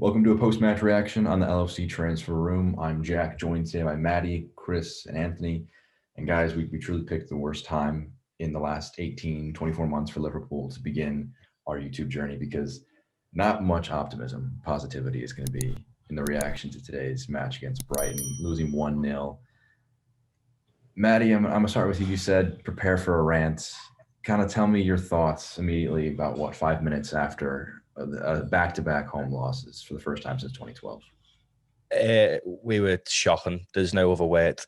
Welcome to a post-match reaction on the LFC Transfer Room. I'm Jack, joined today by Matty, Chris, and Anthony. And guys, we truly picked the worst time in the last 18, 24 months for Liverpool to begin our YouTube journey because not much optimism, positivity is going to be in the reaction to today's match against Brighton, losing 1-0. Matty, I'm going to start with you. You said prepare for a rant. Kind of tell me your thoughts immediately about 5 minutes after back-to-back home losses for the first time since 2012. We were shocking. There's no other word.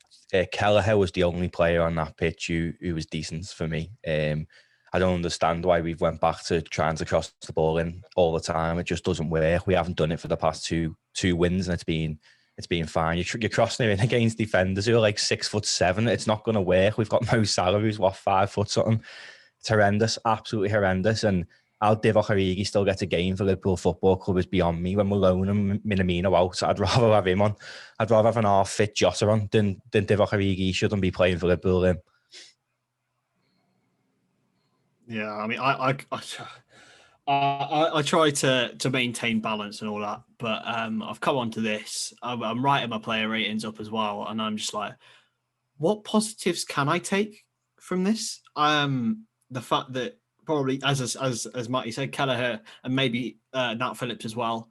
Kelleher was the only player on that pitch who was decent for me. I don't understand why we've went back to trying to cross the ball in all the time. It just doesn't work. We haven't done it for the past two wins, and it's been fine. You're crossing it in against defenders who are like 6'7". It's not going to work. We've got Mo Salah who's 5 foot something. It's horrendous, absolutely horrendous. And how Divock Origi still gets a game for Liverpool Football Club is beyond me. When we're loaning Minamino out, I'd rather have him on. I'd rather have an half-fit José on than Divock Origi. He shouldn't be playing for Liverpool. Yeah, I mean, I try to maintain balance and all that, but I've come on to this. I'm writing my player ratings up as well, and I'm just like, what positives can I take from this? The fact that probably, as Matty said, Kelleher and maybe Nat Phillips as well,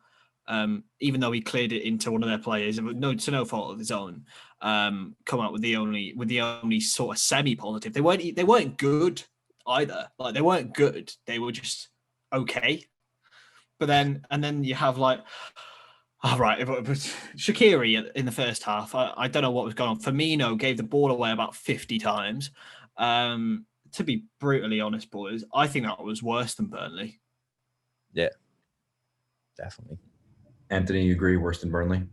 even though he cleared it into one of their players, to no fault of his own, come out with the only sort of semi-positive. They weren't good either. Like, they weren't good. They were just okay. But then you have like, all right, Shaqiri in the first half. I don't know what was going on. Firmino gave the ball away about 50 times. To be brutally honest, boys, I think that was worse than Burnley. Yeah, definitely. Anthony, you agree worse than Burnley?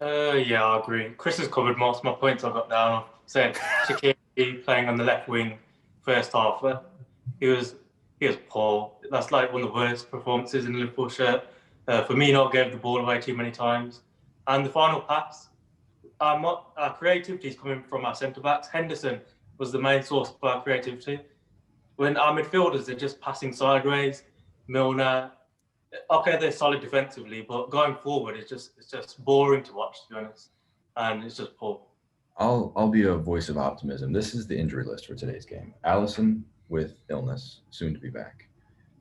Yeah, I agree. Chris has covered most of my points I got down. Said Shaqiri playing on the left wing first half. He was poor. That's like one of the worst performances in the Liverpool shirt. Firmino gave the ball away too many times. And the final pass, our creativity is coming from our centre-backs. Henderson was the main source of our creativity. When our midfielders are just passing sideways, Milner, okay, they're solid defensively, but going forward, it's just boring to watch, to be honest. And it's just poor. I'll be a voice of optimism. This is the injury list for today's game. Alisson with illness, soon to be back.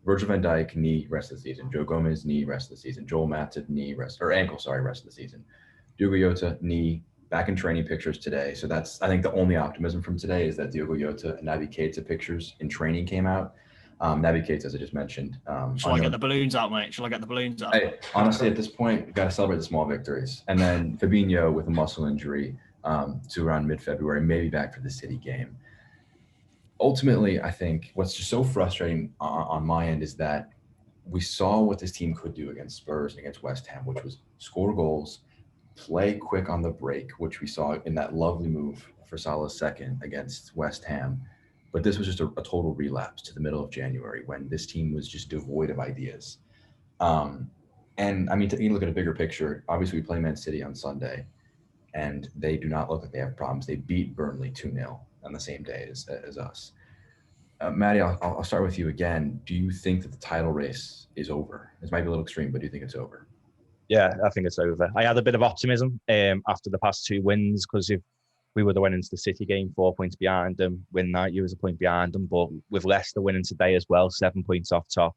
Virgil van Dijk, knee, rest of the season. Joe Gomez, knee, rest of the season. Joel Matip, ankle, rest of the season. Diogo Jota, knee, back in training pictures today. So that's, I think, the only optimism from today is that Diogo Jota and Naby Keita pictures in training came out. Naby Keita, as I just mentioned. Shall I get the balloons out, mate? Shall I get the balloons out? Honestly, at this point, we've got to celebrate the small victories. And then Fabinho with a muscle injury to around mid-February, maybe back for the City game. Ultimately, I think what's just so frustrating on my end is that we saw what this team could do against Spurs and against West Ham, which was score goals, play quick on the break, which we saw in that lovely move for Salah's second against West Ham. But this was just a total relapse to the middle of January when this team was just devoid of ideas. And I mean, to look at a bigger picture, obviously we play Man City on Sunday, and they do not look like they have problems. They beat Burnley 2-0 on the same day as us. Matty, I'll start with you again. Do you think that the title race is over? This might be a little extreme, but do you think it's over? Yeah, I think it's over. I had a bit of optimism after the past 2 wins, because if we would have went into the City game 4 points behind them, win that, you was a point behind them. But with Leicester winning today as well, 7 points off top,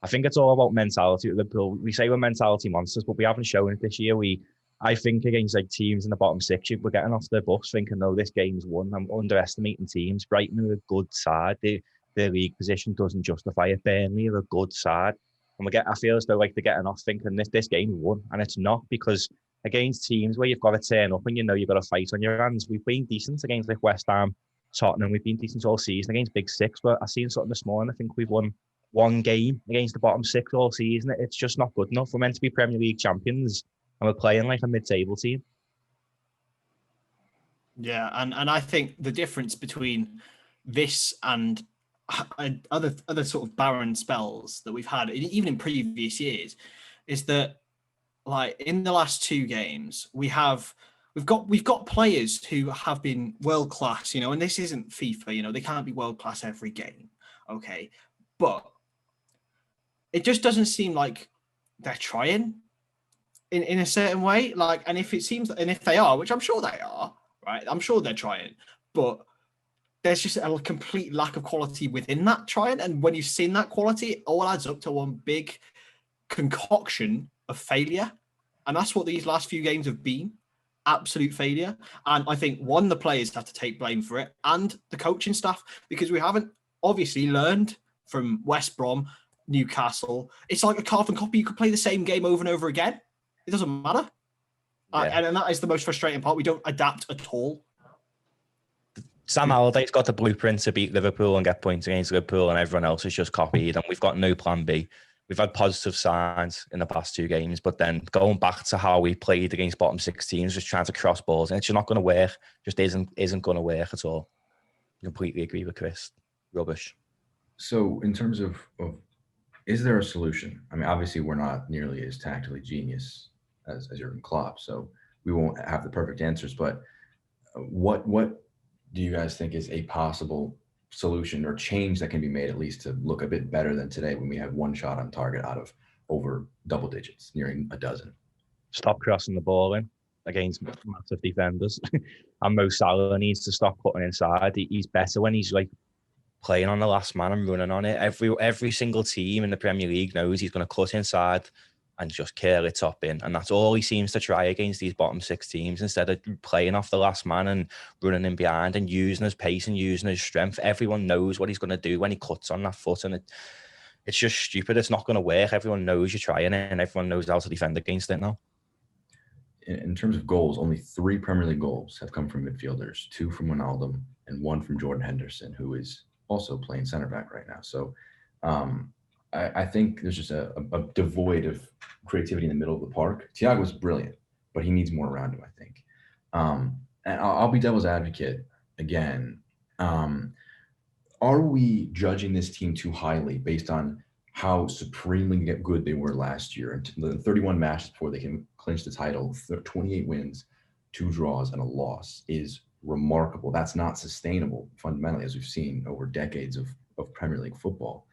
I think it's all about mentality at Liverpool. We say we're mentality monsters, but we haven't shown it this year. I think against like teams in the bottom 6, we're getting off the bus thinking, no, this game's won. I'm underestimating teams. Brighton are a good side. Their league position doesn't justify it. Burnley are a good side. And I feel as though like they're getting off thinking this game's won. And it's not, because against teams where you've got to turn up and you know you've got a fight on your hands, we've been decent against like West Ham, Tottenham. We've been decent all season against Big Six. But I seen something this morning. I think we've won 1 game against the bottom 6 all season. It's just not good enough. We're meant to be Premier League champions, and we're playing like a mid-table team. Yeah, and I think the difference between this and other sort of barren spells that we've had, even in previous years, is that like in the last 2 games we've got players who have been world class, and this isn't FIFA, they can't be world class every game, okay, but it just doesn't seem like they're trying in a certain way. Like, and if it seems, and if they are, which I'm sure they are, right? I'm sure they're trying, but there's just a complete lack of quality within that trying. And when you've seen that quality, it all adds up to one big concoction of failure. And that's what these last few games have been. Absolute failure. And I think, one, the players have to take blame for it, and the coaching staff, because we haven't obviously learned from West Brom, Newcastle. It's like a carbon copy. You could play the same game over and over again. It doesn't matter. Yeah. And that is the most frustrating part. We don't adapt at all. Sam Halliday's got the blueprint to beat Liverpool and get points against Liverpool, and everyone else is just copied, and we've got no plan B. We've had positive signs in the past 2 games, but then going back to how we played against bottom 6 teams, just trying to cross balls, and it's just not going to work. Just isn't going to work at all. I completely agree with Chris. Rubbish. So in terms of is there a solution? I mean, obviously we're not nearly as tactically genius as Jurgen Klopp, so we won't have the perfect answers. But what do you guys think is a possible solution or change that can be made, at least to look a bit better than today when we have 1 shot on target out of over double digits, nearing a dozen? Stop crossing the ball in against massive defenders. And Mo Salah needs to stop putting inside. He's better when he's like playing on the last man and running on it. Every single team in the Premier League knows he's going to cut inside and just curl it top in. And that's all he seems to try against these bottom 6 teams, instead of playing off the last man and running in behind and using his pace and using his strength. Everyone knows what he's going to do when he cuts on that foot, and it's just stupid. It's not going to work. Everyone knows you're trying it, and everyone knows how to defend against it now. In terms of goals, only 3 Premier League goals have come from midfielders, 2 from Wijnaldum and 1 from Jordan Henderson, who is also playing center back right now. So I think there's just a devoid of creativity in the middle of the park. Thiago's brilliant, but he needs more around him, I think. And I'll be devil's advocate again. Are we judging this team too highly based on how supremely good they were last year? And the 31 matches before they can clinch the title, 28 wins, 2 draws, and a loss is remarkable. That's not sustainable fundamentally, as we've seen over decades of Premier League football.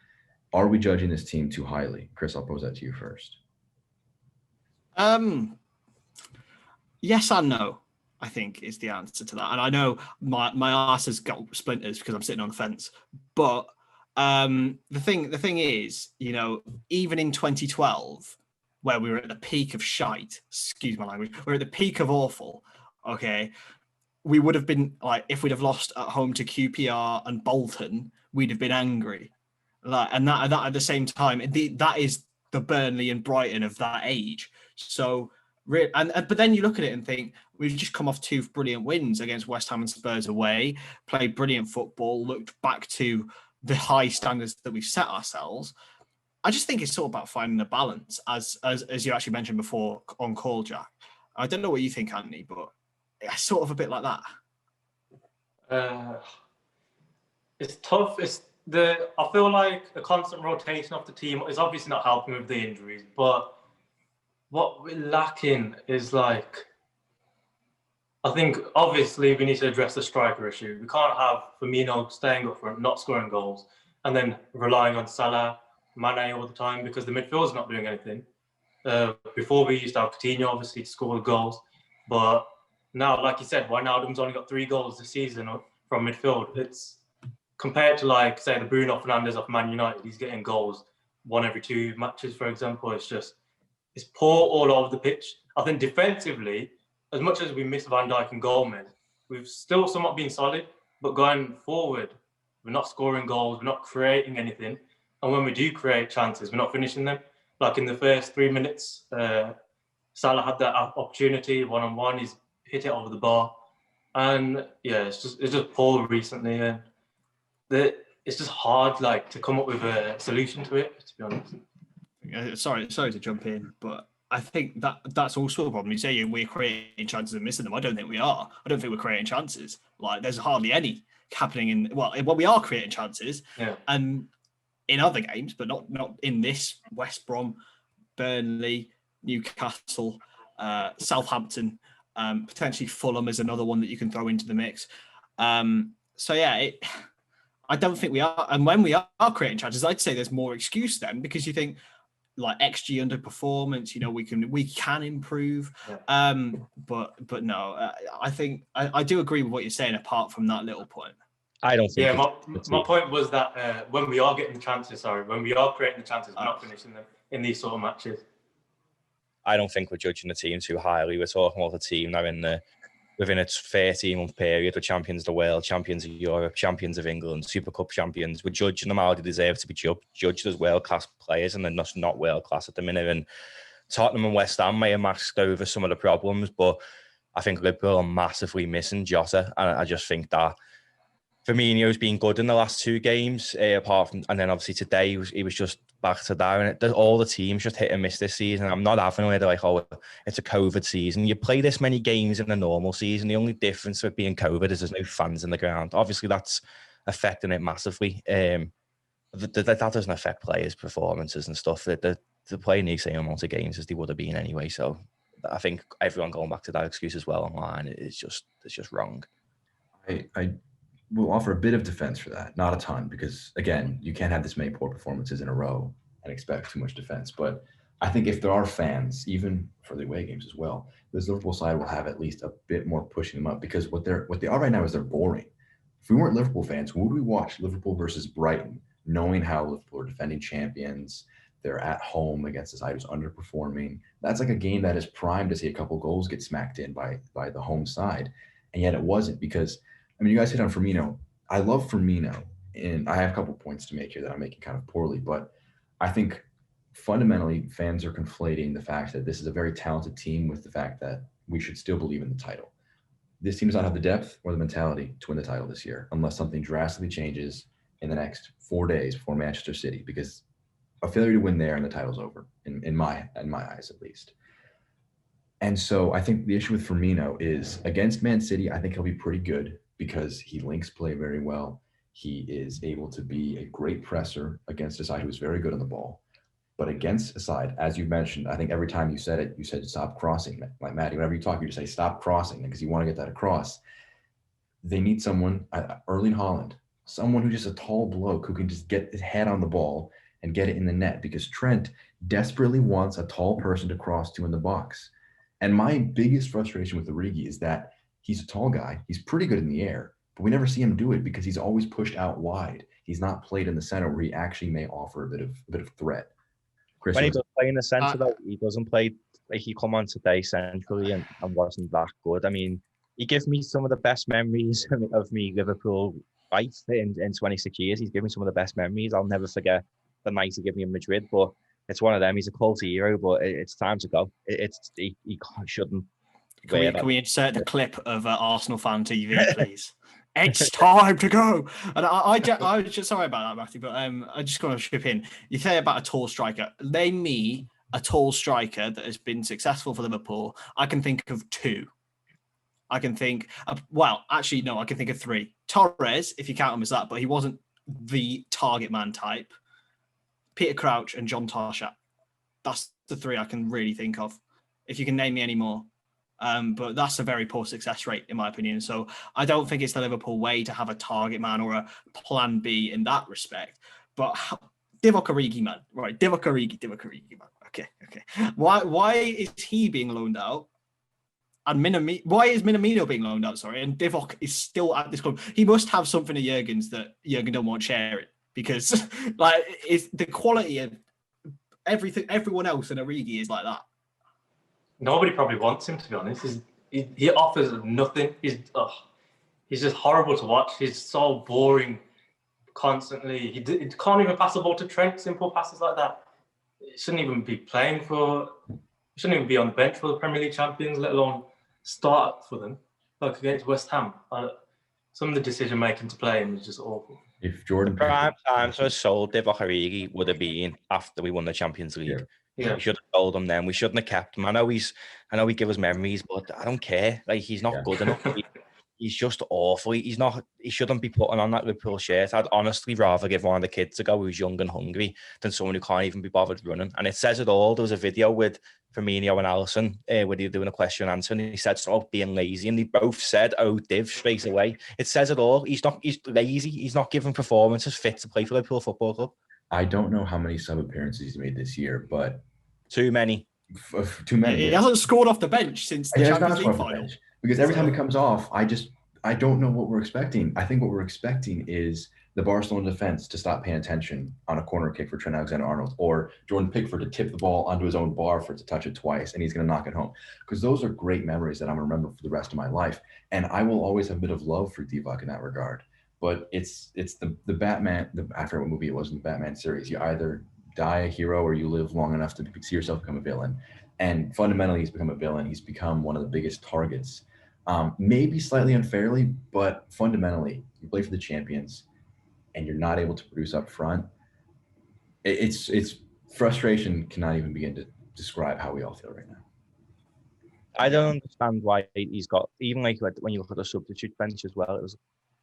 Are we judging this team too highly? Chris, I'll pose that to you first. Yes and no, I think, is the answer to that. And I know my arse has got splinters because I'm sitting on the fence. But the thing is, you know, even in 2012, where we were at the peak of shite, excuse my language, we're at the peak of awful, okay, we would have been, like, if we'd have lost at home to QPR and Bolton, we'd have been angry. Like, and that at the same time, that is the Burnley and Brighton of that age. So, but then you look at it and think, we've just come off 2 brilliant wins against West Ham and Spurs away, played brilliant football, looked back to the high standards that we've set ourselves. I just think it's sort of about finding a balance, as you actually mentioned before on call, Jack. I don't know what you think, Anthony, but it's sort of a bit like that. It's tough. I feel like a constant rotation of the team is obviously not helping with the injuries, but what we're lacking is, like, I think obviously we need to address the striker issue. We can't have Firmino staying up front, not scoring goals, and then relying on Salah, Mane all the time, because the midfield's not doing anything. Before we used to have Coutinho, obviously, to score the goals, but now, like you said, Wijnaldum's only got 3 goals this season from midfield. It's compared to, like, say, the Bruno Fernandes of Man United, he's getting goals 1 every 2 matches, for example. It's poor all over the pitch. I think defensively, as much as we miss Van Dijk and Gomez, we've still somewhat been solid, but going forward, we're not scoring goals, we're not creating anything. And when we do create chances, we're not finishing them. Like in the first 3 minutes, Salah had that opportunity, 1-on-1, he's hit it over the bar. And yeah, it's just poor recently. And it's just hard, like, to come up with a solution to it, to be honest. Sorry to jump in, but I think that's also a problem. You say we're creating chances and missing them. I don't think we are. I don't think we're creating chances. Like, there's hardly any happening we are creating chances. Yeah. And in other games, but not in this. West Brom, Burnley, Newcastle, Southampton, potentially Fulham is another one that you can throw into the mix. So yeah, I don't think we are. And when we are creating chances, I'd say there's more excuse then, because you think like XG underperformance. You know, we can improve. Yeah. But no, I think I do agree with what you're saying. Apart from that little point, I don't think. Yeah, my point was that when we are getting the chances, when we are creating the chances, we're not finishing them in these sort of matches. I don't think we're judging the team too highly. We're talking about the team now within its 13-month period, we're champions of the world, champions of Europe, champions of England, Super Cup champions. We're judging them how they deserve to be judged as world-class players, and they're not world-class at the minute. And Tottenham and West Ham may have masked over some of the problems, but I think Liverpool are massively missing José. And I just think that Firmino's been good in the last 2 games, apart from, and then obviously today he was just back to that. And all the teams just hit and miss this season. I'm not having it like, oh, it's a COVID season. You play this many games in a normal season. The only difference with being COVID is there's no fans in the ground. Obviously, that's affecting it massively. That doesn't affect players' performances and stuff. They're playing the same amount of games as they would have been anyway. So I think everyone going back to that excuse as well online is just wrong. I will offer a bit of defense for that, not a ton, because again, you can't have this many poor performances in a row and expect too much defense. But I think if there are fans, even for the away games as well, this Liverpool side will have at least a bit more pushing them up, because what they are right now is they're boring. If we weren't Liverpool fans, would we watch Liverpool versus Brighton, knowing how Liverpool are defending champions? They're at home against a side who's underperforming. That's like a game that is primed to see a couple goals get smacked in by the home side, and yet it wasn't, because I mean, you guys hit on Firmino. I love Firmino, and I have a couple points to make here that I'm making kind of poorly, but I think fundamentally fans are conflating the fact that this is a very talented team with the fact that we should still believe in the title. This team does not have the depth or the mentality to win the title this year unless something drastically changes in the next 4 days before Manchester City, because a failure to win there and the title's over, in my eyes at least. And so I think the issue with Firmino is against Man City, I think he'll be pretty good, because he links play very well. He is able to be a great presser against a side who is very good on the ball. But against a side, as you mentioned, I think every time you said it, you said stop crossing. Like Matty, whenever you talk, you just say stop crossing, because you want to get that across. They need someone, Erling Haaland, someone who's just a tall bloke who can just get his head on the ball and get it in the net, because Trent desperately wants a tall person to cross to in the box. And my biggest frustration with Origi is that he's a tall guy. He's pretty good in the air, but we never see him do it because he's always pushed out wide. He's not played in the center where he actually may offer a bit of threat. Chris, when he does play in the centre, though, he doesn't play like he come on today centrally and wasn't that good. I mean, he gives me some of the best memories of me Liverpool life in 26 years. He's given me some of the best memories. I'll never forget the night he gave me in Madrid, but it's one of them. He's a cult hero, but it's time to go. He shouldn't. Can we insert the clip of Arsenal fan TV, please? It's time to go. And I just sorry about that, Matty, but I just want to chip in. You say about a tall striker. Name me a tall striker that has been successful for Liverpool. I can think of 2. I can think of, I can think of 3. Torres, if you count him as that, but he wasn't the target man type. Peter Crouch and John Tarshat. That's the 3 I can really think of. If you can name me any more. But that's a very poor success rate, in my opinion. So I don't think it's the Liverpool way to have a target man or a plan B in that respect. But Divock Origi, man. Right, Divock Origi, man. Okay. Why is he being loaned out? And why is Minamino being loaned out, sorry? And Divock is still at this club. He must have something to Jurgen's that Jurgen don't want to share it. Because it's the quality of everyone else in Origi is like that. Nobody probably wants him, to be honest. He offers nothing. He's just horrible to watch. He's so boring constantly. He can't even pass the ball to Trent. Simple passes like that. He shouldn't even be playing for. He shouldn't even be on the bench for the Premier League champions, let alone start for them. Like against West Ham, some of the decision making to play him is just awful. If Jordan prime time to have sold Divock Origi would have been after we won the Champions League. Yeah. We should have sold him then. We shouldn't have kept him. I know he gives us memories, but I don't care. Like, he's not good enough. He's just awful. He shouldn't be putting on that Liverpool shirt. I'd honestly rather give one of the kids a go who's young and hungry than someone who can't even be bothered running. And it says it all. There was a video with Firmino and Alisson where they were doing a question and answer, and he said something about being lazy, and they both said, "Oh, Div," straight away. It says it all. He's lazy. He's not giving performances fit to play for Liverpool Football Club. I don't know how many sub appearances he's made this year, but too many. Too many. He hasn't scored off the bench since the Champions League final. Because every time he comes off, I don't know what we're expecting. I think what we're expecting is the Barcelona defense to stop paying attention on a corner kick for Trent Alexander-Arnold, or Jordan Pickford to tip the ball onto his own bar for it to touch it twice, and he's going to knock it home. Because those are great memories that I'm going to remember for the rest of my life. And I will always have a bit of love for Divock in that regard. But it's the Batman, I forget what movie it was in the Batman series. You either die a hero or you live long enough to see yourself become a villain. And fundamentally, he's become a villain. He's become one of the biggest targets. Maybe slightly unfairly, but fundamentally, you play for the champions and you're not able to produce up front. It's frustration cannot even begin to describe how we all feel right now. I don't understand why he's got, even like when you look at the substitute bench as well, it was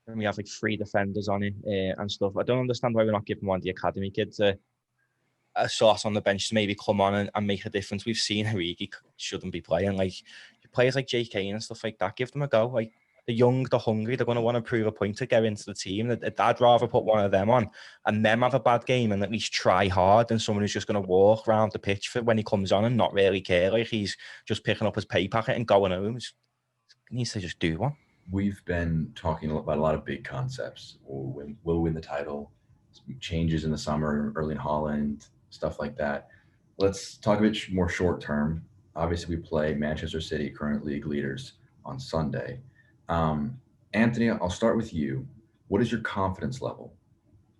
when we have like 3 defenders on it and stuff. I don't understand why we're not giving one of the academy kids a source on the bench to maybe come on and make a difference. We've seen Origi shouldn't be playing. Like players like JK and stuff like that, give them a go. Like the young, the hungry, they're going to want to prove a point to get into the team. I'd rather put one of them on and them have a bad game and at least try hard than someone who's just going to walk around the pitch for when he comes on and not really care. Like he's just picking up his pay packet and going home. He needs to just do one. We've been talking about a lot of big concepts. We'll win the title, changes in the summer, Erling Haaland, stuff like that. Let's talk a bit more short term. Obviously, we play Manchester City, current league leaders, on Sunday. Anthony, I'll start with you. What is your confidence level?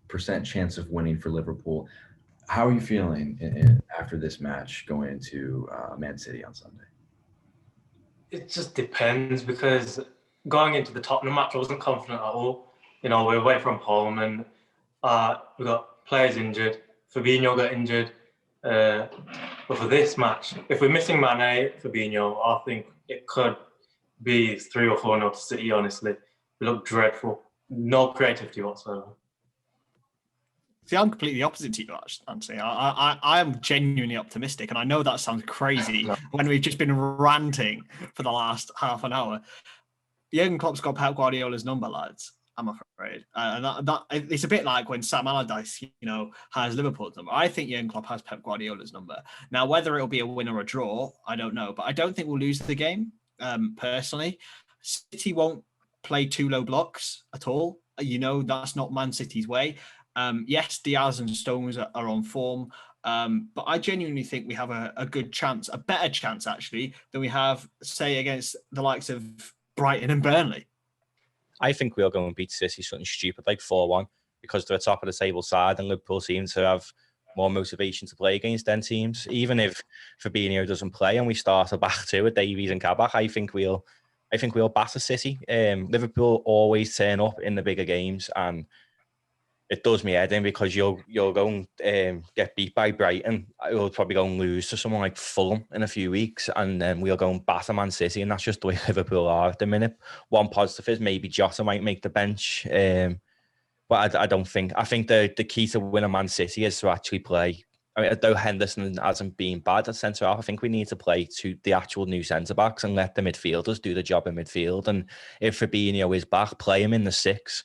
% chance of winning for Liverpool? How are you feeling after this match going into Man City on Sunday? It just depends, because going into the Tottenham match, I wasn't confident at all. You know, we're away from home and we got players injured. Fabinho got injured. But for this match, if we're missing Mane, Fabinho, I think it could be 3 or 4-0 to City, honestly. We look dreadful. No creativity whatsoever. See, I'm completely opposite to you, Anthony. I am genuinely optimistic, and I know that sounds crazy when we've just been ranting for the last half an hour. Jurgen Klopp's got Pep Guardiola's number, lads. I'm afraid, and that it's a bit like when Sam Allardyce, has Liverpool's number. I think Jurgen Klopp has Pep Guardiola's number. Now, whether it'll be a win or a draw, I don't know, but I don't think we'll lose the game. Personally, City won't play 2 low blocks at all. That's not Man City's way. Yes, Diaz and Stones are on form, but I genuinely think we have a good chance, a better chance actually, than we have, say, against the likes of Brighton and Burnley. I think we'll go and beat City something stupid like 4-1 because they're a top of the table side and Liverpool seem to have more motivation to play against them teams. Even if Fabinho doesn't play and we start a back 2 with Davies and Kabak, I think we'll batter City. Liverpool always turn up in the bigger games and it does me head in because you'll go and get beat by Brighton. We'll probably go and lose to someone like Fulham in a few weeks, and then we'll go and batter Man City, and that's just the way Liverpool are at the minute. One positive is maybe Jota might make the bench, but I don't think. I think the key to winning Man City is to actually play. I mean, though Henderson hasn't been bad at centre half, I think we need to play to the actual new centre backs and let the midfielders do the job in midfield. And if Fabinho is back, play him in the 6.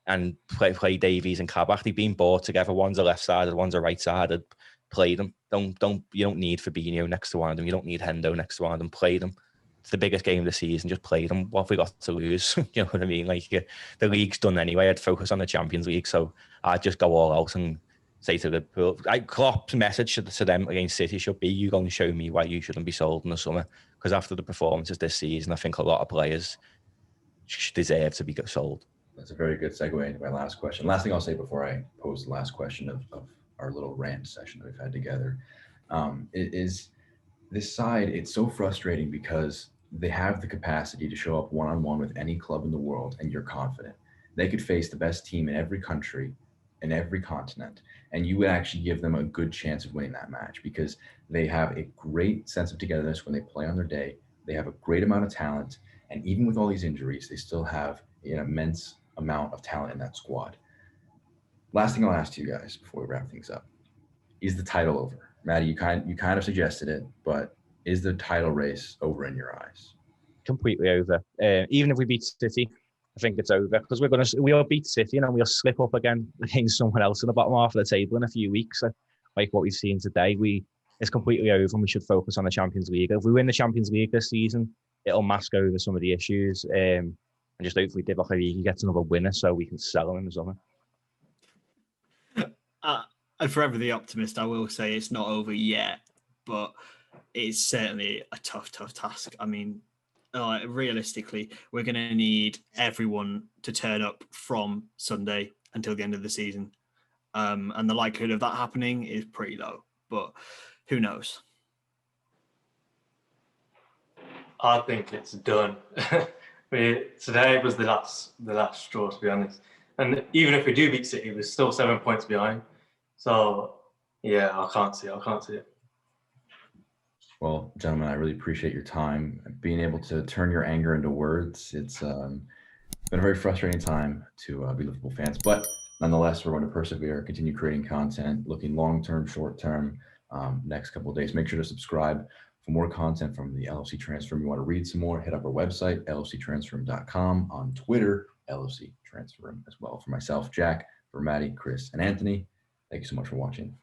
And play Davies and Kabak. They've been bought together. One's a left-sided, one's a right-sided. Play them. You don't need Fabinho next to one of them. You don't need Hendo next to one of them. Play them. It's the biggest game of the season. Just play them. What have we got to lose? You know what I mean? Like the league's done anyway. I'd focus on the Champions League, so I'd just go all out and say to Liverpool. Klopp's message to them against City should be: you go and show me why you shouldn't be sold in the summer. Because after the performances this season, I think a lot of players deserve to be sold. That's a very good segue into my last question. Last thing I'll say before I pose the last question of our little rant session that we've had together is this side. It's so frustrating because they have the capacity to show up one-on-one with any club in the world, and you're confident. They could face the best team in every country, in every continent, and you would actually give them a good chance of winning that match because they have a great sense of togetherness when they play on their day. They have a great amount of talent, and even with all these injuries, they still have an immense amount of talent in that squad. Last thing I'll ask you guys before we wrap things up: is the title over? Matty, you kind of suggested it, but is the title race over in your eyes? Completely over. Even if we beat City, I think it's over because we'll beat City and then we'll slip up again against someone else in the bottom half of the table in a few weeks. Like what we've seen today, it's completely over and we should focus on the Champions League. If we win the Champions League this season, it'll mask over some of the issues. And just hopefully Divock Origi gets another winner so we can sell him in the summer. And forever the optimist, I will say it's not over yet, but it's certainly a tough task. I mean, realistically, we're going to need everyone to turn up from Sunday until the end of the season. And the likelihood of that happening is pretty low, but who knows? I think it's done. Today was the last straw, to be honest. And even if we do beat City, we're still 7 points behind. So, yeah, I can't see it. Well, gentlemen, I really appreciate your time. Being able to turn your anger into words, it's been a very frustrating time to be Liverpool fans. But nonetheless, we're going to persevere, continue creating content, looking long-term, short-term, next couple of days. Make sure to subscribe for more content from the LFC Transfer. If you want to read some more, hit up our website, lfctransferroom.com, on Twitter, LFC Transfer Room as well. For myself, Jack, for Matty, Chris, and Anthony, thank you so much for watching.